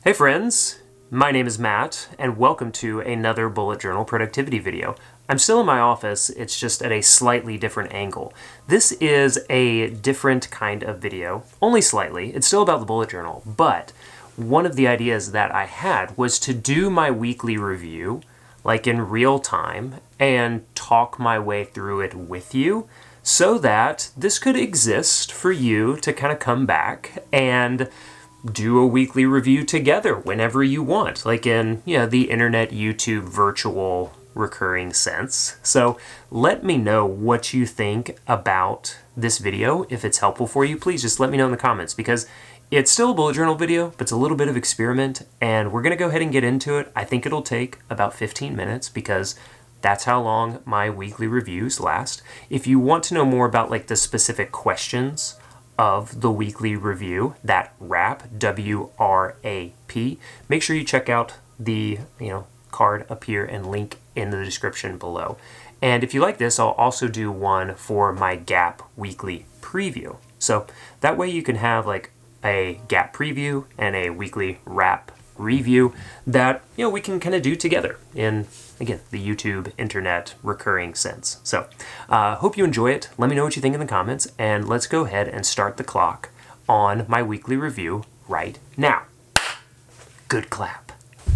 Hey friends, my name is Matt, and welcome to another bullet journal productivity video. I'm still in my office, it's just at a slightly different angle. This is a different kind of video, only slightly. It's still about the bullet journal, but one of the ideas that I had was to do my weekly review, like in real time, and talk my way through it with you, so that this could exist for you to kind of come back and do a weekly review together whenever you want, like in, the internet, YouTube, virtual, recurring sense. So let me know what you think about this video. If it's helpful for you, please just let me know in the comments, because it's still a bullet journal video, but it's a little bit of experiment, and we're going to go ahead and get into it. I think it'll take about 15 minutes because that's how long my weekly reviews last. If you want to know more about like the specific questions of the weekly review, that WRAP, W-R-A-P, make sure you check out the card up here and link in the description below. And if you like this, I'll also do one for my Gap weekly preview. So that way you can have like a Gap preview and a weekly WRAP review that we can kind of do together in, again, the YouTube internet recurring sense. So hope you enjoy it. Let me know what you think in the comments, and let's go ahead and start the clock on my weekly review right now. Good clap.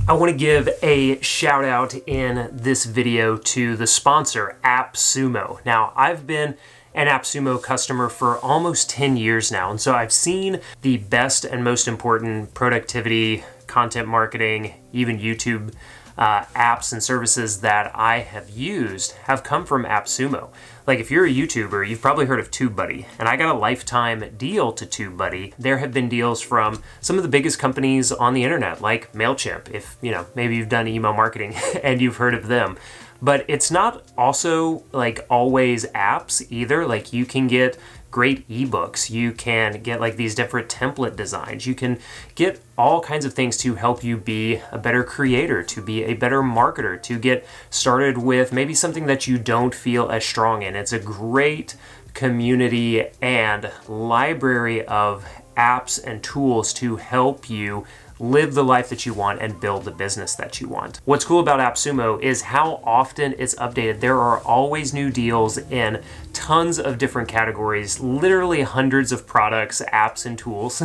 I want to give a shout out in this video to the sponsor, AppSumo. Now, I've been an AppSumo customer for almost 10 years now, and so I've seen the best and most important productivity, content marketing, even YouTube apps and services that I have used have come from AppSumo. Like if you're a YouTuber, you've probably heard of TubeBuddy, and I got a lifetime deal to TubeBuddy. There have been deals from some of the biggest companies on the internet, like MailChimp, if maybe you've done email marketing and you've heard of them. But it's not also like always apps either. Like you can get great ebooks, you can get like these different template designs, you can get all kinds of things to help you be a better creator, to be a better marketer, to get started with maybe something that you don't feel as strong in. It's a great community and library of apps and tools to help you live the life that you want and build the business that you want. What's cool about AppSumo is how often it's updated. There are always new deals in tons of different categories, literally hundreds of products, apps, and tools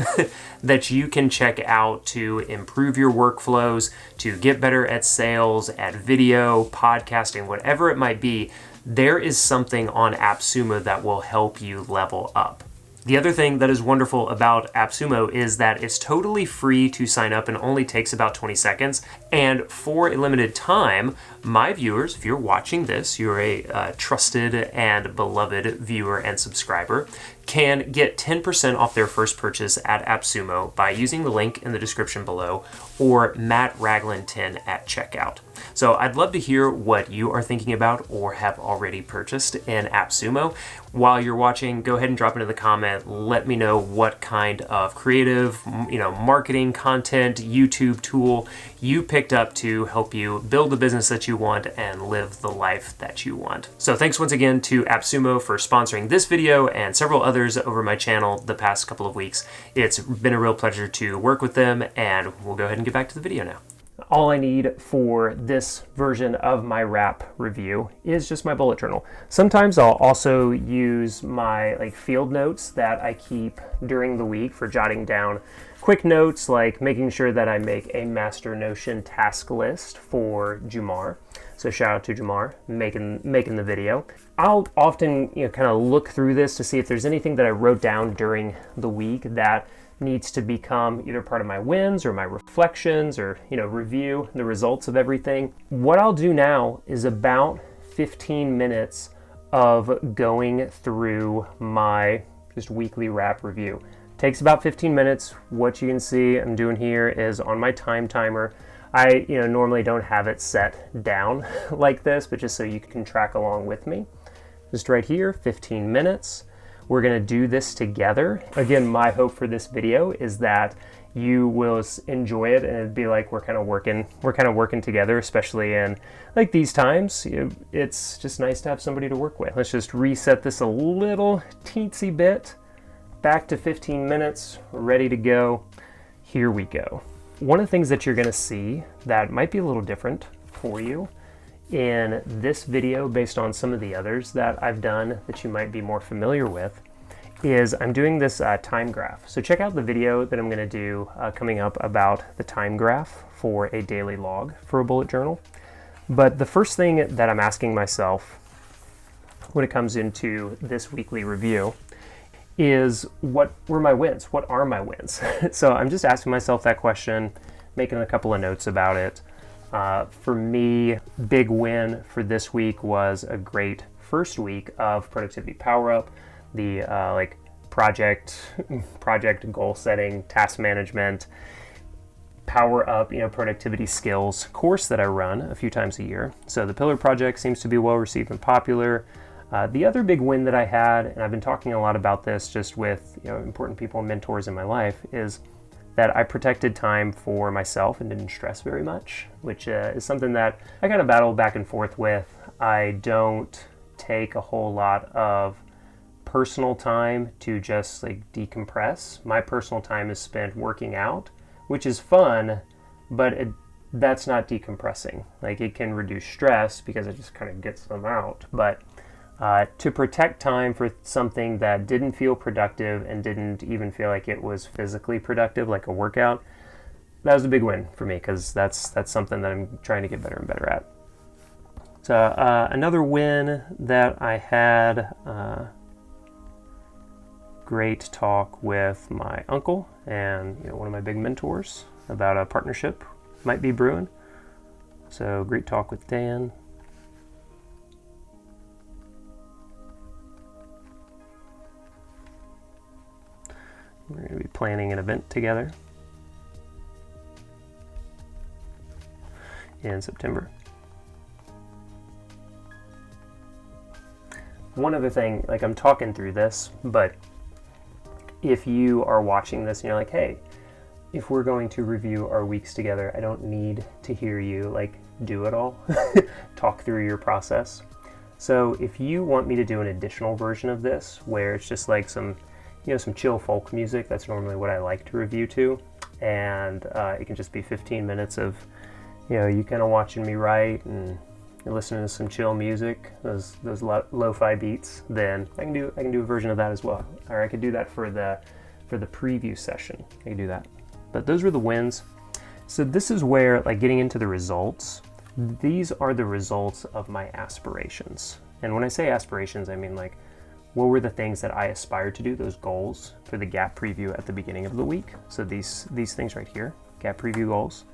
that you can check out to improve your workflows, to get better at sales, at video, podcasting, whatever it might be. There is something on AppSumo that will help you level up. The other thing that is wonderful about AppSumo is that it's totally free to sign up and only takes about 20 seconds. And for a limited time, my viewers, if you're watching this, you're a trusted and beloved viewer and subscriber, can get 10% off their first purchase at AppSumo by using the link in the description below, or Matt Ragland 10 at checkout. So I'd love to hear what you are thinking about or have already purchased in AppSumo. While you're watching, go ahead and drop into the comment. Let me know what kind of creative, marketing content, YouTube tool you picked up to help you build the business that you want and live the life that you want. So thanks once again to AppSumo for sponsoring this video and several others over my channel the past couple of weeks. It's been a real pleasure to work with them, and we'll go ahead and get back to the video now. All I need for this version of my WRAP review is just my bullet journal. Sometimes I'll also use my field notes that I keep during the week for jotting down quick notes, like making sure that I make a master Notion task list for Jumar. So shout out to Jumar making the video. I'll often kind of look through this to see if there's anything that I wrote down during the week that needs to become either part of my wins or my reflections, or review the results of everything. What I'll do now is about 15 minutes of going through my just weekly WRAP review. Takes about 15 minutes. What you can see I'm doing here is on my time timer. I normally don't have it set down like this, but just so you can track along with me. Just right here, 15 minutes. We're going to do this together. Again, my hope for this video is that you will enjoy it, and it'd be like we're kind of working together, especially in like these times. It's just nice to have somebody to work with. Let's just reset this a little teensy bit. Back to 15 minutes, ready to go. Here we go. one of the things that you're going to see that might be a little different for you in this video based on some of the others that I've done that you might be more familiar with is I'm doing this time graph. So check out the video that I'm going to do coming up about the time graph for a daily log for a bullet journal. But the first thing that I'm asking myself when it comes into this weekly review is what were my wins? What are my wins? So I'm just asking myself that question, making a couple of notes about it. For me, big win for this week was a great first week of Productivity Power Up, the project goal setting, task management, power up, productivity skills course that I run a few times a year. So the Pillar Project seems to be well received and popular. The other big win that I had, and I've been talking a lot about this just with important people and mentors in my life, is that I protected time for myself and didn't stress very much, which is something that I kind of battle back and forth with. I don't take a whole lot of personal time to just decompress. My personal time is spent working out, which is fun, but that's not decompressing. It can reduce stress because it just kind of gets them out, but to protect time for something that didn't feel productive and didn't even feel like it was physically productive, like a workout, that was a big win for me because that's something that I'm trying to get better and better at. So another win that I had, great talk with my uncle and one of my big mentors about a partnership might be brewing. So great talk with Dan. We're going to be planning an event together in September. One other thing, I'm talking through this, but if you are watching this and you're like, hey, if we're going to review our weeks together, I don't need to hear you do it all, talk through your process. So if you want me to do an additional version of this where it's just some chill folk music, that's normally what I like to review to, and it can just be 15 minutes of you kind of watching me write and you're listening to some chill music, those lo-fi beats, then I can do a version of that as well. Or I could do that for the preview session. I can do that. But those were the wins. So this is where getting into the results, these are the results of my aspirations. And when I say aspirations, I mean what were the things that I aspired to do, those goals for the gap preview at the beginning of the week. So these things right here, gap preview goals.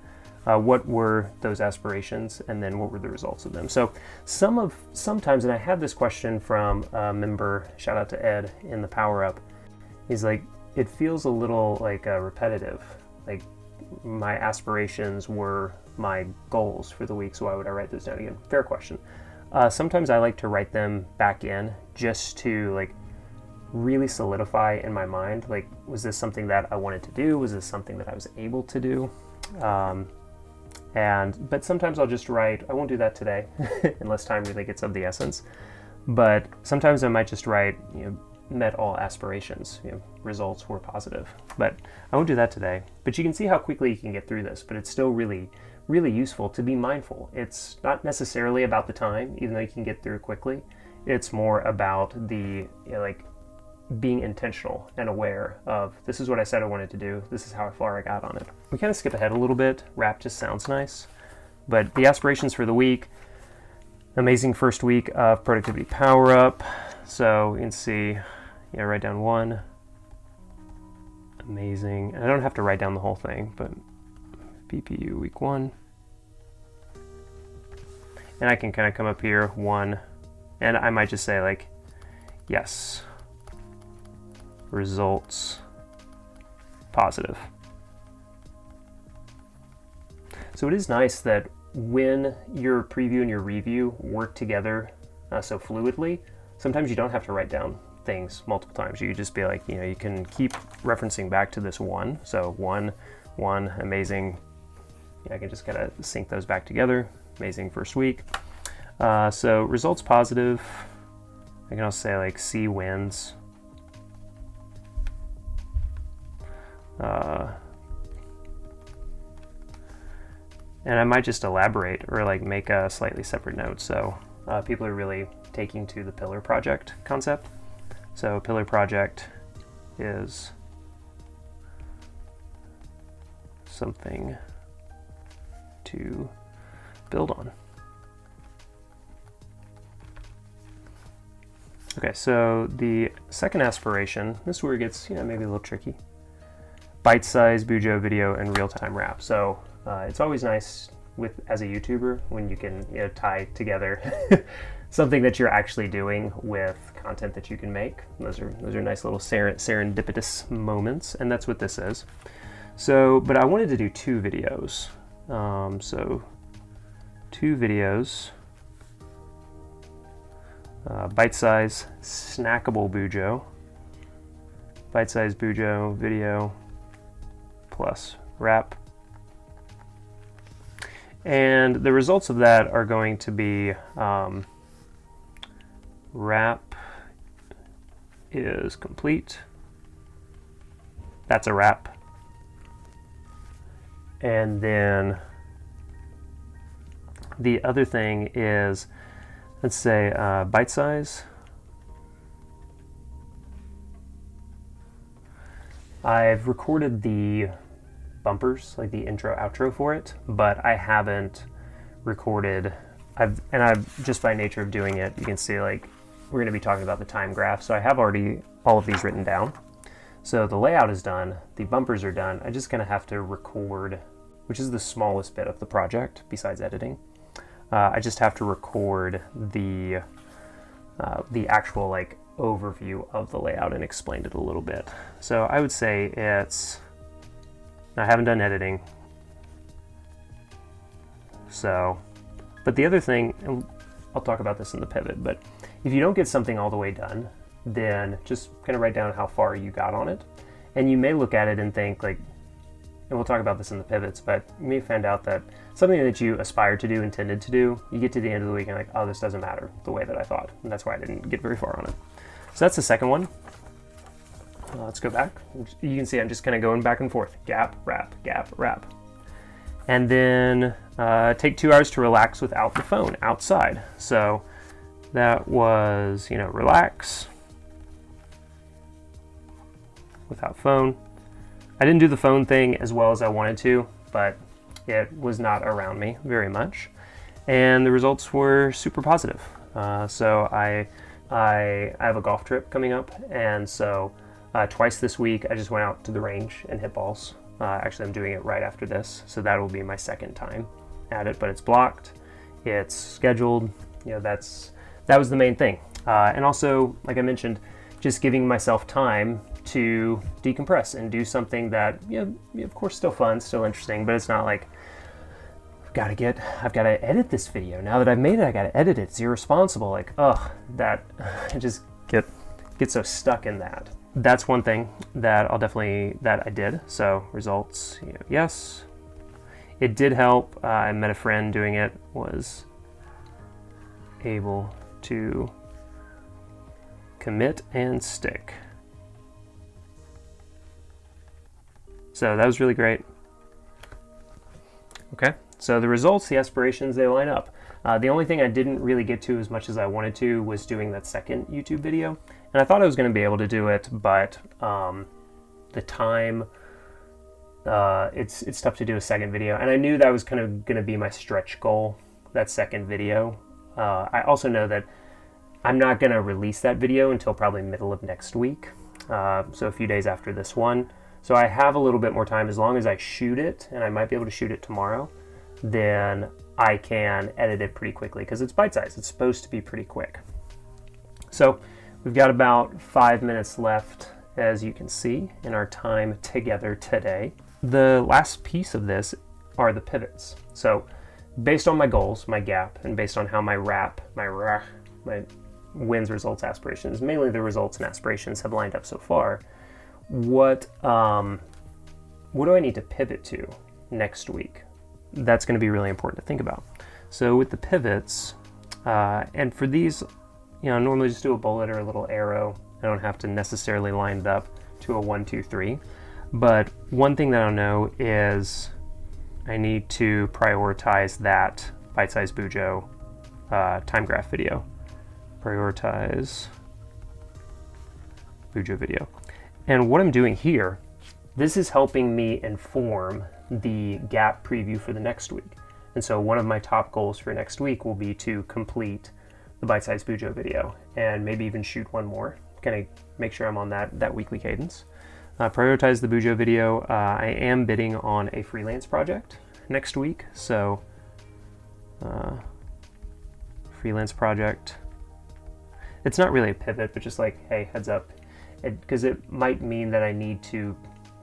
What were those aspirations, and then what were the results of them? So sometimes, and I had this question from a member, shout out to Ed in the Power Up, he's like, it feels a little repetitive. My aspirations were my goals for the week, so why would I write those down again? Fair question. Sometimes I like to write them back in just to really solidify in my mind, was this something that I wanted to do? Was this something that I was able to do? But sometimes I'll just write, I won't do that today unless time really gets of the essence. But sometimes I might just write, met all aspirations, results were positive. But I won't do that today. But you can see how quickly you can get through this, but it's still really, really useful to be mindful. It's not necessarily about the time, even though you can get through it quickly. It's more about the, being intentional and aware of, this is what I said I wanted to do, this is how far I got on it. We kind of skip ahead a little bit. Rap just sounds nice. But the aspirations for the week, amazing first week of Productivity Power Up. So you can see, write down 1. Amazing. And I don't have to write down the whole thing, but PPU week 1. And I can kind of come up here, 1, and I might just say yes. Results positive. So it is nice that when your preview and your review work together so fluidly, sometimes you don't have to write down things multiple times. You could just be you can keep referencing back to this 1. So 1, amazing. I can just kind of sync those back together. Amazing first week. So results positive. I can also say C wins. And I might just elaborate or like make a slightly separate note. So people are really taking to the pillar project concept. So pillar project is something to build on. Okay, so the second aspiration, this is where it gets, maybe a little tricky. Bite-sized Bujo video and real-time wrap. So it's always nice as a YouTuber when you can tie together something that you're actually doing with content that you can make. Those are nice little serendipitous moments, and that's what this is. So, but I wanted to do two videos. So two videos. Bite-size snackable Bujo. Bite-size Bujo video plus wrap. And the results of that are going to be wrap is complete. That's a wrap. And then the other thing is, let's say bite size. I've recorded the bumpers, like the intro outro for it, but I haven't recorded. I've just by nature of doing it, you can see like we're going to be talking about the time graph. So I have already all of these written down. So the layout is done, the bumpers are done. I just kind of have to record, which is the smallest bit of the project besides editing. I just have to record the actual like overview of the layout and explained it a little bit. So I would say I haven't done editing. So, but the other thing, and I'll talk about this in the pivot, but if you don't get something all the way done, then just kind of write down how far you got on it. And you may look at it and think like, and we'll talk about this in the pivots, but you may find out that something that you aspired to do, intended to do, you get to the end of the week and like, oh, this doesn't matter the way that I thought. And that's why I didn't get very far on it. So that's the second one. Let's go back. You can see I'm just kind of going back and forth. Gap, wrap, gap, wrap. And then take 2 hours to relax without the phone outside. So that was, relax without phone. I didn't do the phone thing as well as I wanted to, but it was not around me very much. And the results were super positive. So I have a golf trip coming up, and so twice this week I just went out to the range and hit balls. Actually, I'm doing it right after this, so that will be my second time at it, but it's blocked, it's scheduled. That was the main thing. And also, like I mentioned, just giving myself time to decompress and do something that, of course, still fun, still interesting, but it's not like I've got to edit this video. Now that I've made it, I got to edit it. It's irresponsible. Like, I just get so stuck in that. That's one thing that I did. So results, yes, it did help. I met a friend doing it, was able to commit and stick. So that was really great. Okay, so the results, the aspirations, they line up. The only thing I didn't really get to as much as I wanted to was doing that second YouTube video. And I thought I was going to be able to do it, but the time, it's tough to do a second video. And I knew that was kind of going to be my stretch goal, that second video. I also know that I'm not going to release that video until probably middle of next week. So a few days after this one. So I have a little bit more time. As long as I shoot it, and I might be able to shoot it tomorrow, then I can edit it pretty quickly because it's bite-sized. It's supposed to be pretty quick. So we've got about 5 minutes left, as you can see, in our time together today. The last piece of this are the pivots. So based on my goals, my gap, and based on how my wins, results, aspirations, mainly the results and aspirations have lined up so far, what do I need to pivot to next week? That's going to be really important to think about. So with the pivots, and for these, normally just do a bullet or a little arrow. I don't have to necessarily line it up to a 1, 2, 3. But one thing that I know is I need to prioritize that bite-sized Bujo time graph video. Prioritize Bujo video. And what I'm doing here, this is helping me inform the gap preview for the next week. And so one of my top goals for next week will be to complete the bite-sized Bujo video and maybe even shoot one more, kind of make sure I'm on that weekly cadence. Prioritize the Bujo video. I am bidding on a freelance project next week, so freelance project. It's not really a pivot, but just like, hey, heads up, because it might mean that I need to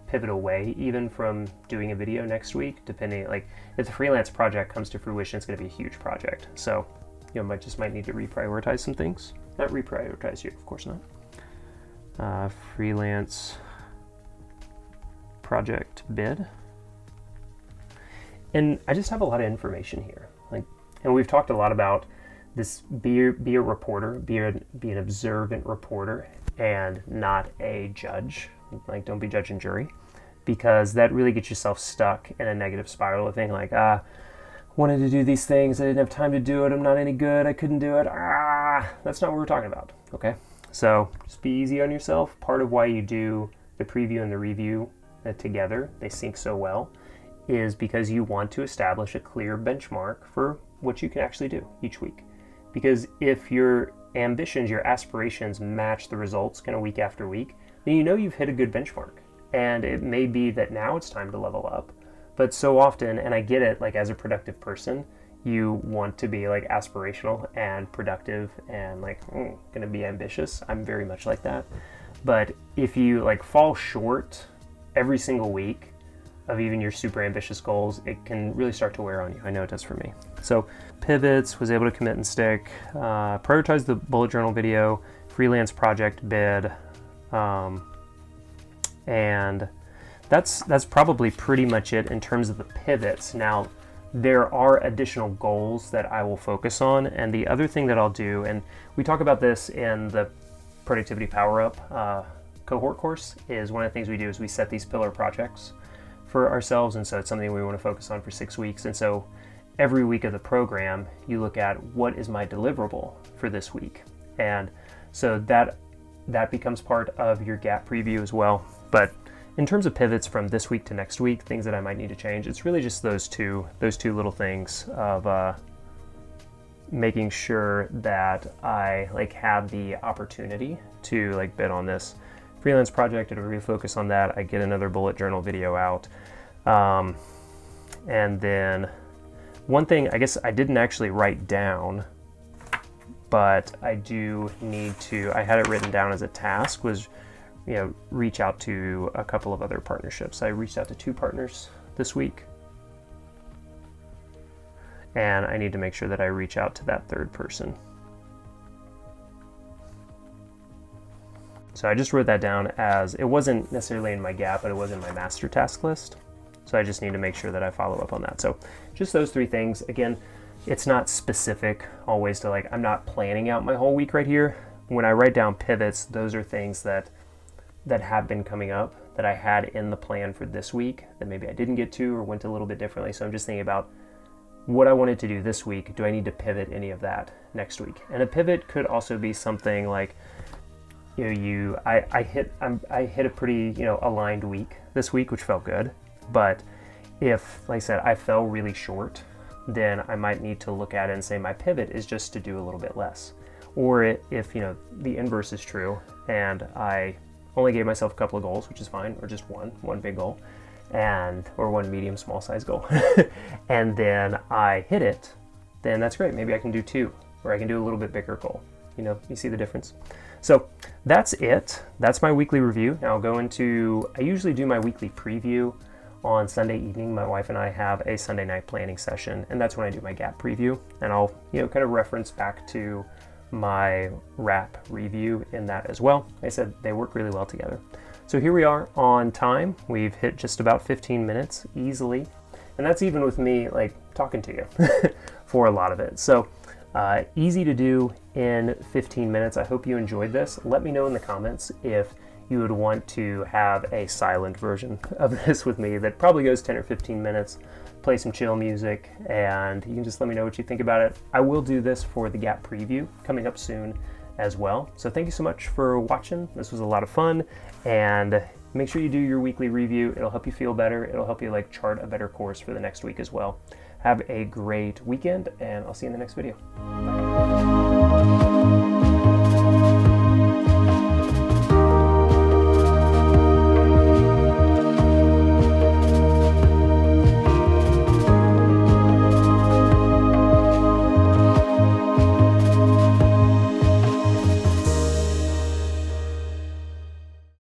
pivot away even from doing a video next week, depending, like if the freelance project comes to fruition, it's going to be a huge project. So, you know, might need to reprioritize some things. Not reprioritize you, of course not. Freelance project bid. And I just have a lot of information here. Like, and we've talked a lot about this, be a reporter, be an observant reporter and not a judge. Like, don't be judge and jury, because that really gets yourself stuck in a negative spiral of thinking like, wanted to do these things, I didn't have time to do it, I'm not any good, I couldn't do it, that's not what we're talking about, okay? So just be easy on yourself. Part of why you do the preview and the review together, they sync so well, is because you want to establish a clear benchmark for what you can actually do each week. Because if your ambitions, your aspirations match the results kind of week after week, then you know you've hit a good benchmark. And it may be that now it's time to level up. But so often, and I get it, like as a productive person, you want to be like aspirational and productive and like gonna be ambitious. I'm very much like that. But if you like fall short every single week of even your super ambitious goals, it can really start to wear on you. I know it does for me. So pivots, was able to commit and stick, prioritize the bullet journal video, freelance project bid, and that's probably pretty much it in terms of the pivots. Now, there are additional goals that I will focus on, and the other thing that I'll do, and we talk about this in the Productivity Power Up cohort course, is one of the things we do is we set these pillar projects for ourselves, and so it's something we want to focus on for 6 weeks. And so every week of the program, you look at what is my deliverable for this week, and so that becomes part of your gap preview as well. But in terms of pivots from this week to next week, things that I might need to change, it's really just those two little things of making sure that I like have the opportunity to like bid on this freelance project and refocus on that. I get another bullet journal video out. And then one thing I guess I didn't actually write down, but I do need to, I had it written down as a task, was, you know, reach out to a couple of other partnerships. I reached out to 2 partners this week, and I need to make sure that I reach out to that 3rd person. So I just wrote that down as, it wasn't necessarily in my gap, but it was in my master task list. So I just need to make sure that I follow up on that. So just those 3 things. Again, it's not specific always to like, I'm not planning out my whole week right here. When I write down pivots, those are things that have been coming up that I had in the plan for this week that maybe I didn't get to or went a little bit differently. So I'm just thinking about what I wanted to do this week. Do I need to pivot any of that next week? And a pivot could also be something like, you know, I hit a pretty, you know, aligned week this week, which felt good. But if, like I said, I fell really short, then I might need to look at it and say my pivot is just to do a little bit less. Or if, you know, the inverse is true and I only gave myself a couple of goals, which is fine, or just one big goal, or one medium small size goal, and then I hit it, then that's great. Maybe I can do 2, or I can do a little bit bigger goal. You know, you see the difference? So that's it. That's my weekly review. Now I'll go into, I usually do my weekly preview on Sunday evening. My wife and I have a Sunday night planning session, and that's when I do my gap preview, and I'll, you know, kind of reference back to my wrap review in that as well. Like I said, they work really well together. So here we are on time. We've hit just about 15 minutes easily, and that's even with me like talking to you for a lot of it. So easy to do in 15 minutes. I hope you enjoyed this. Let me know in the comments if you would want to have a silent version of this with me that probably goes 10 or 15 minutes play some chill music, and you can just let me know what you think about it. I will do this for the Gap preview coming up soon as well. So thank you so much for watching. This was a lot of fun, and make sure you do your weekly review. It'll help you feel better. It'll help you like chart a better course for the next week as well. Have a great weekend, and I'll see you in the next video. Bye.